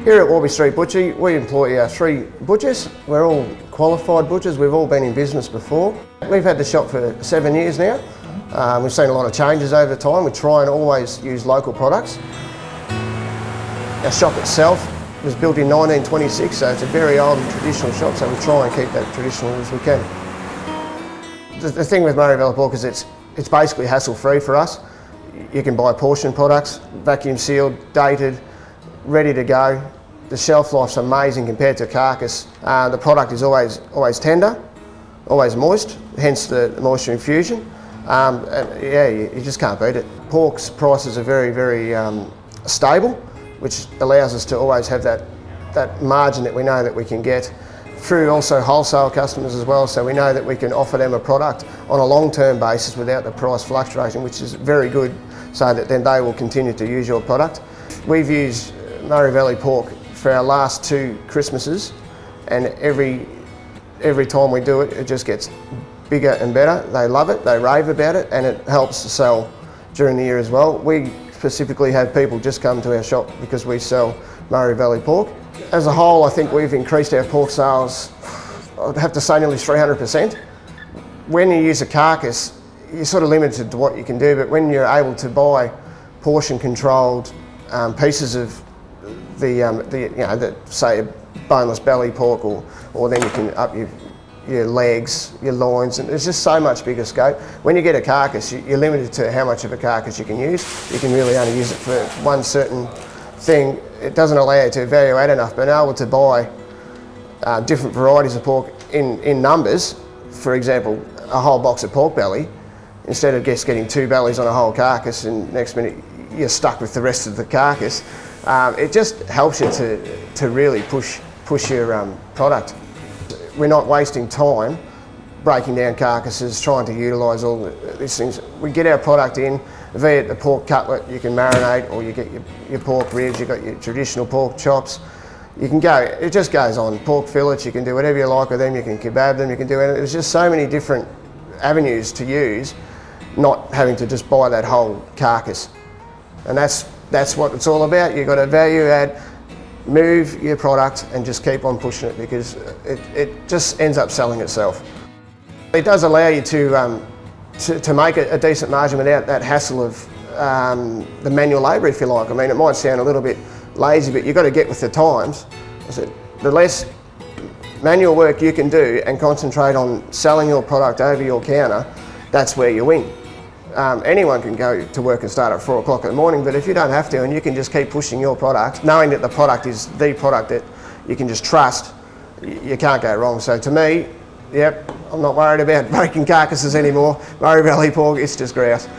Here at Warby St Butchery, we employ 3 butchers. We're all qualified butchers. We've all been in business before. We've had the shop for 7 years now. We've seen a lot of changes over time. We try and always use local products. Our shop itself was built in 1926, so it's a very old and traditional shop, so we try and keep that traditional as we can. The thing with Murray Valley Pork is it's basically hassle-free for us. You can buy portion products, vacuum sealed, dated, ready to go. The shelf life's amazing compared to carcass. The product is always tender, always moist, hence the moisture infusion. And yeah, you just can't beat it. Pork's prices are very stable, which allows us to always have that margin that we know that we can get through also wholesale customers as well, so we know that we can offer them a product on a long-term basis without the price fluctuating, which is very good, so that then they will continue to use your product. We've used Murray Valley Pork for our last 2 Christmases, and every time we do it, it just gets bigger and better. They love it, they rave about it, and it helps to sell during the year as well. We specifically have people just come to our shop because we sell Murray Valley Pork. As a whole, I think we've increased our pork sales, I'd have to say nearly 300%. When you use a carcass, you're sort of limited to what you can do, but when you're able to buy portion controlled pieces of say a boneless belly pork, or then you can up your legs, your loins, and there's just so much bigger scope. When you get a carcass, you're limited to how much of a carcass you can use. You can really only use it for one certain thing. It doesn't allow you to value add enough, but able to buy different varieties of pork in numbers, for example, a whole box of pork belly, instead of just getting 2 bellies on a whole carcass and next minute you're stuck with the rest of the carcass. It just helps you to really push your product. We're not wasting time breaking down carcasses, trying to utilise all these things. We get our product in, via the pork cutlet, you can marinate, or you get your pork ribs, you've got your traditional pork chops. You can go, it just goes on. Pork fillets, you can do whatever you like with them, you can kebab them, you can do it. There's just so many different avenues to use, not having to just buy that whole carcass. And that's what it's all about. You've got to value add, move your product and just keep on pushing it, because it just ends up selling itself. It does allow you to make a decent margin without that hassle of the manual labour, if you like. I mean, it might sound a little bit lazy, but you've got to get with the times. I said, the less manual work you can do and concentrate on selling your product over your counter, that's where you win. Anyone can go to work and start at 4 o'clock in the morning, but if you don't have to and you can just keep pushing your product, knowing that the product is the product that you can just trust, you can't go wrong. So to me, yep, I'm not worried about breaking carcasses anymore. Murray Valley Pork, it's just grouse.